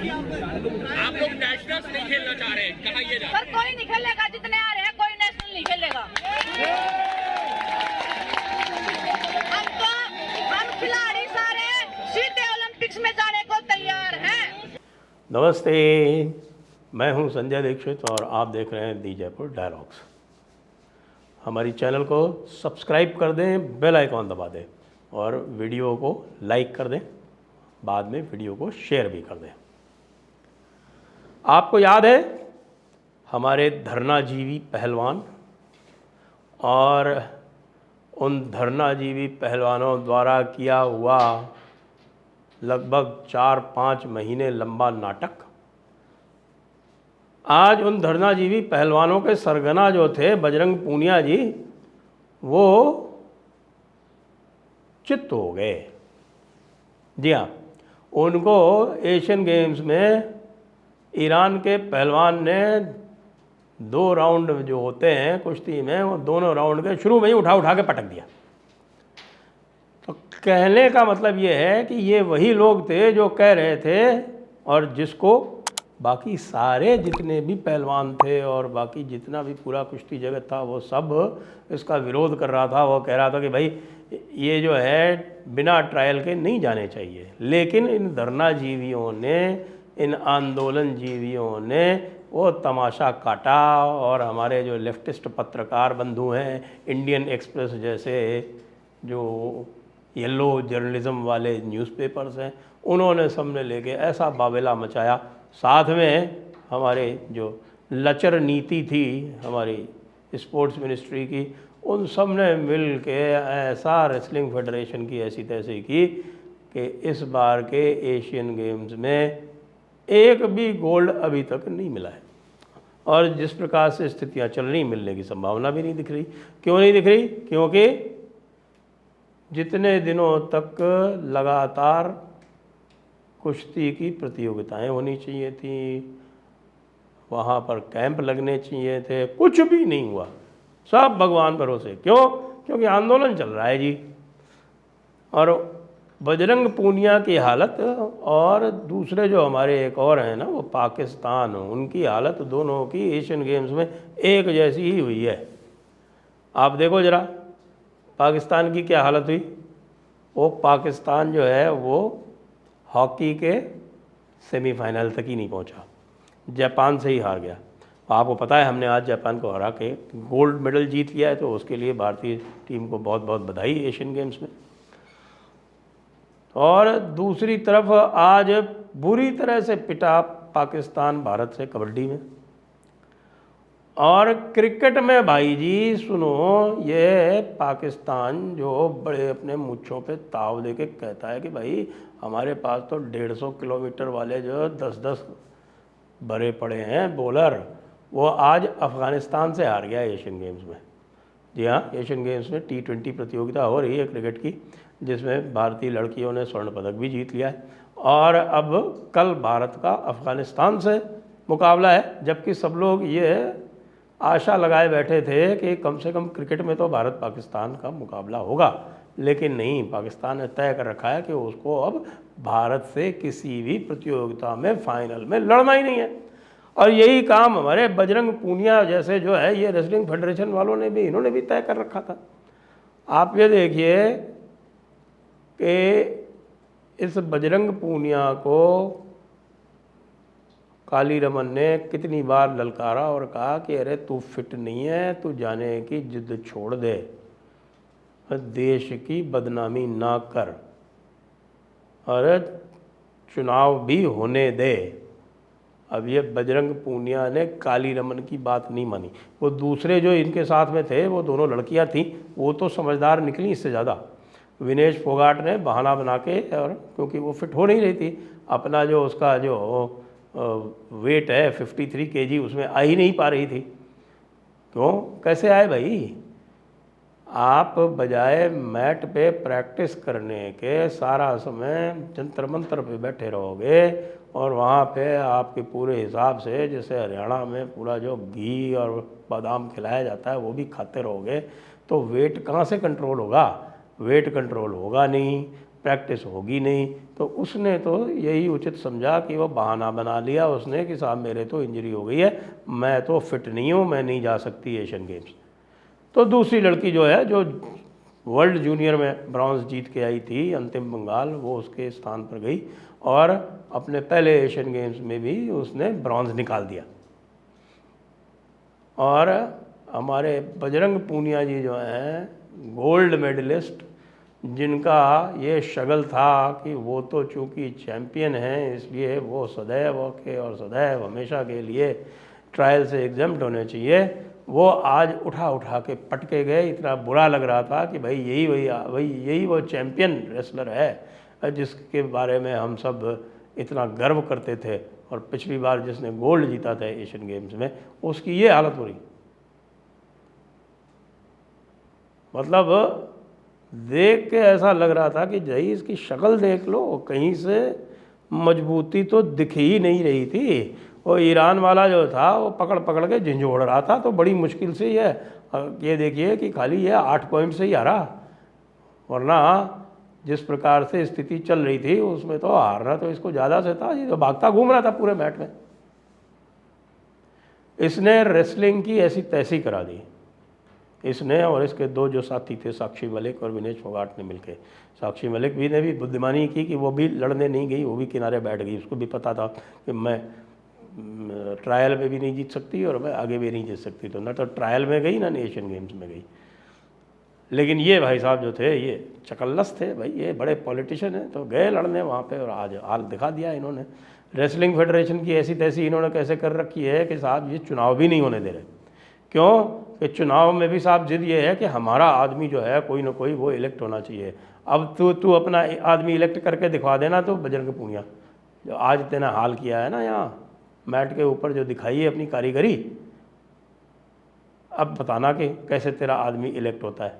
आप लोग नेशनल्स नहीं खेलना चाह रहे हैं, कहा ये सर कोई नहीं खेलेगा, जितने आ रहे हैं कोई नेशनल नहीं खेलेगा। हम खिलाड़ी सारे सीधे ओलंपिक्स में जाने को तैयार हैं। नमस्ते, मैं हूं संजय दीक्षित और आप देख रहे हैं दी जयपुर डायलॉग्स। हमारी चैनल को सब्सक्राइब कर दें, बेल आइकॉन दबा दें और वीडियो को लाइक कर दें, बाद में वीडियो को शेयर भी कर दें। आपको याद है हमारे धरनाजीवी पहलवान और उन धरनाजीवी पहलवानों द्वारा किया हुआ लगभग 4-5 महीने लंबा नाटक। आज उन धरनाजीवी पहलवानों के सरगना जो थे बजरंग पूनिया जी, वो चित्त हो गए। जी हाँ, उनको एशियन गेम्स में ईरान के पहलवान ने 2 राउंड जो होते हैं कुश्ती में, वो दोनों राउंड के शुरू में ही उठा के पटक दिया। तो कहने का मतलब ये है कि ये वही लोग थे जो कह रहे थे और जिसको बाकी सारे जितने भी पहलवान थे और बाकी जितना भी पूरा कुश्ती जगत था वो सब इसका विरोध कर रहा था। वो कह रहा था कि भाई ये जो है बिना ट्रायल के नहीं जाने चाहिए। लेकिन इन धरनाजीवियों ने, इन आंदोलन जीवियों ने वो तमाशा काटा और हमारे जो लेफ्टिस्ट पत्रकार बंधु हैं, इंडियन एक्सप्रेस जैसे जो येलो जर्नलिज्म वाले न्यूज़पेपर्स हैं, उन्होंने सबने लेके ऐसा बावेला मचाया। साथ में हमारे जो लचर नीति थी हमारी स्पोर्ट्स मिनिस्ट्री की, उन सब ने मिल के ऐसा रेसलिंग फेडरेशन की ऐसी तैसी की कि इस बार के एशियन गेम्स में एक भी गोल्ड अभी तक नहीं मिला है। और जिस प्रकार से स्थितियां चल रही, मिलने की संभावना भी नहीं दिख रही। क्यों नहीं दिख रही? क्योंकि जितने दिनों तक लगातार कुश्ती की प्रतियोगिताएं होनी चाहिए थी, वहाँ पर कैंप लगने चाहिए थे, कुछ भी नहीं हुआ। सब भगवान भरोसे। क्यों? क्योंकि आंदोलन चल रहा है जी। और बजरंग पूनिया की हालत और दूसरे जो हमारे एक और हैं ना, वो पाकिस्तान, उनकी हालत दोनों की एशियन गेम्स में एक जैसी ही हुई है। आप देखो ज़रा पाकिस्तान की क्या हालत हुई। वो पाकिस्तान जो है वो हॉकी के सेमीफाइनल तक ही नहीं पहुंचा, जापान से ही हार गया। आपको पता है हमने आज जापान को हरा के गोल्ड मेडल जीत लिया है, तो उसके लिए भारतीय टीम को बहुत बहुत बधाई एशियन गेम्स में। और दूसरी तरफ आज बुरी तरह से पिटा पाकिस्तान भारत से कबड्डी में। और क्रिकेट में भाई जी सुनो, ये पाकिस्तान जो बड़े अपने मुच्छों पे ताव दे के कहता है कि भाई हमारे पास तो 150 किलोमीटर वाले जो 10-10 भरे पड़े हैं बॉलर, वो आज अफ़गानिस्तान से हार गया एशियन गेम्स में। जी हाँ, एशियन गेम्स में T20 प्रतियोगिता हो रही है क्रिकेट की, जिसमें भारतीय लड़कियों ने स्वर्ण पदक भी जीत लिया है। और अब कल भारत का अफ़गानिस्तान से मुकाबला है, जबकि सब लोग ये आशा लगाए बैठे थे कि कम से कम क्रिकेट में तो भारत पाकिस्तान का मुकाबला होगा। लेकिन नहीं, पाकिस्तान ने तय कर रखा है कि उसको अब भारत से किसी भी प्रतियोगिता में फाइनल में लड़ना ही नहीं है। और यही काम हमारे बजरंग पूनिया जैसे जो है ये रेसलिंग फेडरेशन वालों ने भी, इन्होंने भी तय कर रखा था। आप ये देखिए कि इस बजरंग पूनिया को काली रमन ने कितनी बार ललकारा और कहा कि अरे तू फिट नहीं है, तू जाने की जिद छोड़ दे, देश की बदनामी ना कर और चुनाव भी होने दे। अब ये बजरंग पूनिया ने काली रमन की बात नहीं मानी। वो दूसरे जो इनके साथ में थे, वो दोनों लड़कियां थीं, वो तो समझदार निकली इससे ज़्यादा। विनेश फोगाट ने बहाना बना के, और क्योंकि वो फिट हो नहीं रही थी, अपना जो उसका जो वेट है 53 kg उसमें आ ही नहीं पा रही थी। क्यों? कैसे आए भाई? आप बजाय मैट पे प्रैक्टिस करने के सारा समय जंतर मंतर पे बैठे रहोगे और वहाँ पे आपके पूरे हिसाब से, जैसे हरियाणा में पूरा जो घी और बादाम खिलाया जाता है वो भी खाते रहोगे, तो वेट कहाँ से कंट्रोल होगा? वेट कंट्रोल होगा नहीं। प्रैक्टिस होगी नहीं, तो उसने तो यही उचित समझा कि वो बहाना बना लिया उसने कि साहब मेरे तो इंजरी हो गई है, मैं तो फिट नहीं हूँ, मैं नहीं जा सकती एशियन गेम्स। तो दूसरी लड़की जो है, जो वर्ल्ड जूनियर में ब्रॉन्ज जीत के आई थी, अंतिम बंगाल, वो उसके स्थान पर गई और अपने पहले एशियन गेम्स में भी उसने ब्रॉन्ज निकाल दिया। और हमारे बजरंग पूनिया जी जो हैं गोल्ड मेडलिस्ट, जिनका ये शगल था कि वो तो चूँकि चैम्पियन हैं इसलिए वो सदैव के और सदैव हमेशा के लिए ट्रायल से एग्जम्प्ट होने चाहिए, वो आज उठा के पटके गए। इतना बुरा लग रहा था कि भाई यही वो चैम्पियन रेसलर है जिसके बारे में हम सब इतना गर्व करते थे, और पिछली बार जिसने गोल्ड जीता था एशियन गेम्स में, उसकी ये हालत हो रही। मतलब देख के ऐसा लग रहा था कि भाई इसकी शक्ल देख लो, कहीं से मजबूती तो दिख ही नहीं रही थी। वो ईरान वाला जो था वो पकड़ के झंझोड़ रहा था, तो बड़ी मुश्किल से ये देखिए कि खाली ये 8 पॉइंट से ही हारा, वरना जिस प्रकार से स्थिति चल रही थी उसमें तो हारना तो इसको ज़्यादा से था। ये तो भागता घूम रहा था पूरे मैच में। इसने रेसलिंग की ऐसी तैसी करा दी, इसने और इसके दो जो साथी थे, साक्षी मलिक और विनेश फोगाट ने मिलके। साक्षी मलिक भी ने भी बुद्धिमानी की कि वो भी लड़ने नहीं गई, वो भी किनारे बैठ गई। उसको भी पता था कि मैं ट्रायल में भी नहीं जीत सकती और मैं आगे भी नहीं जीत सकती, तो ना तो ट्रायल में गई ना एशियन गेम्स में गई। लेकिन ये भाई साहब जो थे ये चकल्लस थे भाई, ये बड़े पॉलिटिशियन हैं, तो गए लड़ने वहाँ पे और आज हाल दिखा दिया इन्होंने। रेसलिंग फेडरेशन की ऐसी तैसी इन्होंने कैसे कर रखी है कि साहब ये चुनाव भी नहीं होने दे रहे। क्यों कि चुनाव में भी साहब जिद ये है कि हमारा आदमी जो है कोई ना कोई वो इलेक्ट होना चाहिए। अब तू अपना आदमी इलेक्ट करके दिखवा देना, तो बजरंग पूनिया जो आज तेना हाल किया है ना यहाँ मैट के ऊपर जो दिखाई है अपनी कारीगरी, अब बताना कि कैसे तेरा आदमी इलेक्ट होता है।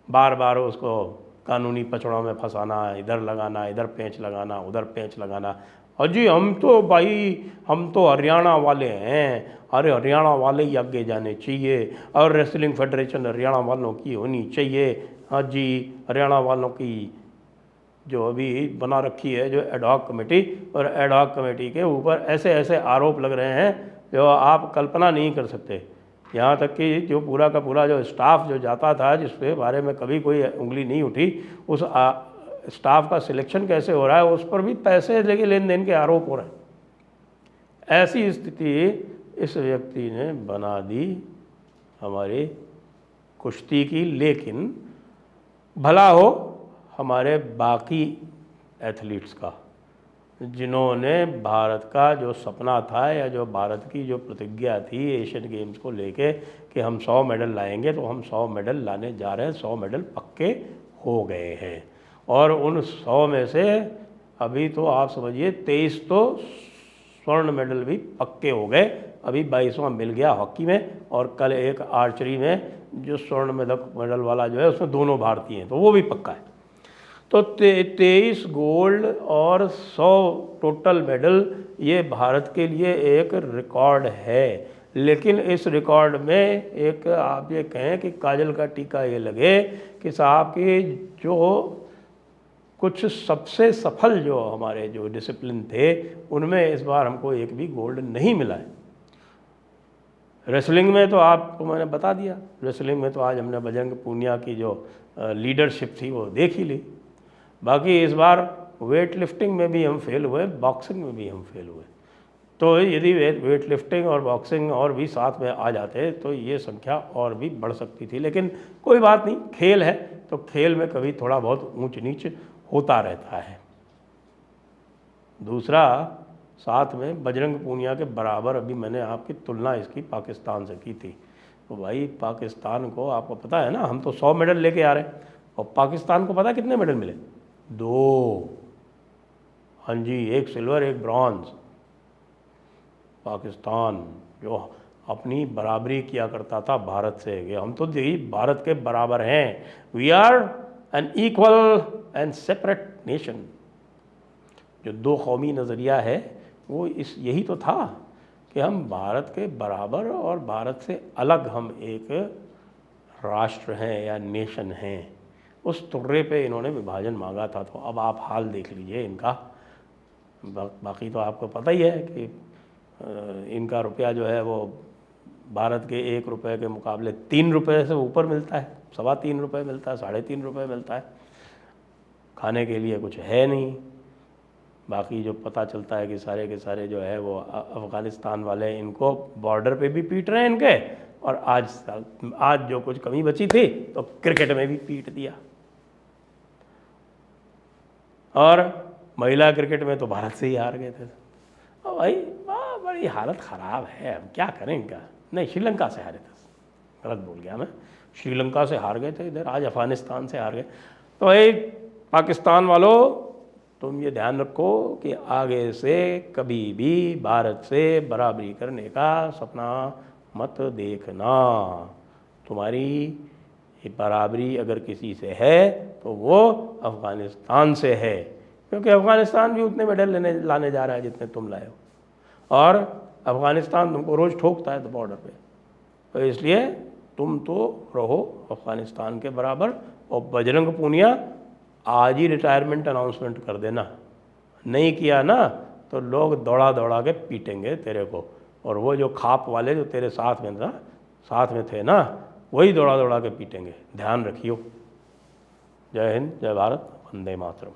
बार बार उसको कानूनी पचड़ों में फंसाना, इधर लगाना, इधर पेंच लगाना, उधर पेंच लगाना। और जी हम तो हरियाणा वाले हैं, अरे हरियाणा वाले ही आगे जाने चाहिए, और रेसलिंग फेडरेशन हरियाणा वालों की होनी चाहिए। हाँ जी, हरियाणा वालों की जो अभी बना रखी है जो एडहॉक कमेटी, और एडहॉक कमेटी के ऊपर ऐसे ऐसे आरोप लग रहे हैं जो आप कल्पना नहीं कर सकते। यहाँ तक कि जो पूरा का पूरा जो स्टाफ जो जाता था, जिसके बारे में कभी कोई उंगली नहीं उठी, उस स्टाफ का सिलेक्शन कैसे हो रहा है उस पर भी पैसे लेके लेन देन के आरोप हो रहे हैं। ऐसी स्थिति इस व्यक्ति ने बना दी हमारी कुश्ती की। लेकिन भला हो हमारे बाकी एथलीट्स का, जिन्होंने भारत का जो सपना था या जो भारत की जो प्रतिज्ञा थी एशियन गेम्स को लेके कि हम 100 मेडल लाएंगे, तो हम 100 मेडल लाने जा रहे हैं। 100 मेडल पक्के हो गए हैं, और उन 100 में से अभी तो आप समझिए 23 तो स्वर्ण मेडल भी पक्के हो गए। अभी 22वां मिल गया हॉकी में, और कल एक आर्चरी में जो स्वर्ण मेडल वाला जो है उसमें दोनों भारतीय हैं, तो वो भी पक्का है। तो 23 गोल्ड और 100 टोटल मेडल, ये भारत के लिए एक रिकॉर्ड है। लेकिन इस रिकॉर्ड में एक आप ये कहें कि काजल का टीका ये लगे कि साहब की जो कुछ सबसे सफल जो हमारे जो डिसिप्लिन थे उनमें इस बार हमको एक भी गोल्ड नहीं मिला है। रेसलिंग में तो आपको मैंने बता दिया, रेसलिंग में तो आज हमने बजरंग पूनिया की जो लीडरशिप थी वो देख ही ली। बाकी इस बार वेट लिफ्टिंग में भी हम फेल हुए, बॉक्सिंग में भी हम फेल हुए। तो यदि वेट लिफ्टिंग और बॉक्सिंग और भी साथ में आ जाते तो ये संख्या और भी बढ़ सकती थी। लेकिन कोई बात नहीं, खेल है तो खेल में कभी थोड़ा बहुत ऊंच नीच होता रहता है। दूसरा, साथ में बजरंग पूनिया के बराबर अभी मैंने आपकी तुलना इसकी पाकिस्तान से की थी। तो भाई पाकिस्तान को आपको पता है ना, हम तो 100 मेडल लेके आ रहे हैं, और पाकिस्तान को पता कितने मेडल मिले? 2। हाँ जी, 1 सिल्वर 1 ब्रॉन्ज। पाकिस्तान जो अपनी बराबरी किया करता था भारत से, हम तो भारत के बराबर हैं। We are an equal and separate nation. जो 2 कौमी नज़रिया है वो यही तो था कि हम भारत के बराबर और भारत से अलग हम एक राष्ट्र हैं या नेशन हैं। उस तुर्रे पे इन्होंने विभाजन मांगा था। तो अब आप हाल देख लीजिए इनका। बाकी तो आपको पता ही है कि इनका रुपया जो है वो भारत के 1 रुपये के मुकाबले 3 रुपये से ऊपर मिलता है, 3.25 रुपये मिलता है, 3.5 रुपये मिलता है। खाने के लिए कुछ है नहीं। बाकी जो पता चलता है कि सारे के सारे जो है वो अफ़गानिस्तान वाले इनको बॉर्डर पे भी पीट रहे हैं इनके, और आज जो कुछ कमी बची थी तो क्रिकेट में भी पीट दिया। और महिला क्रिकेट में तो भारत से ही हार गए थे। और भाई बड़ी हालत ख़राब है, अब क्या करें इनका। नहीं, श्रीलंका से हारे थे, गलत बोल गया मैं, श्रीलंका से हार गए थे इधर, आज अफ़गानिस्तान से हार गए। तो भाई पाकिस्तान वालों, तुम ये ध्यान रखो कि आगे से कभी भी भारत से बराबरी करने का सपना मत देखना। तुम्हारी बराबरी अगर किसी से है तो वो अफ़गानिस्तान से है, क्योंकि अफ़गानिस्तान भी उतने मेडल लाने जा रहा है जितने तुम लाए हो, और अफ़गानिस्तान तुमको रोज़ ठोकता है तो बॉर्डर पे। तो इसलिए तुम तो रहो अफ़गानिस्तान के बराबर। और बजरंग पूनिया, आज ही रिटायरमेंट अनाउंसमेंट कर देना। नहीं किया ना तो लोग दौड़ा दौड़ा के पीटेंगे तेरे को, और वो जो खाप वाले जो तेरे साथ में थे ना, वही दौड़ा दौड़ा के पीटेंगे। ध्यान रखियो। जय हिंद, जय भारत, वंदे मातरम।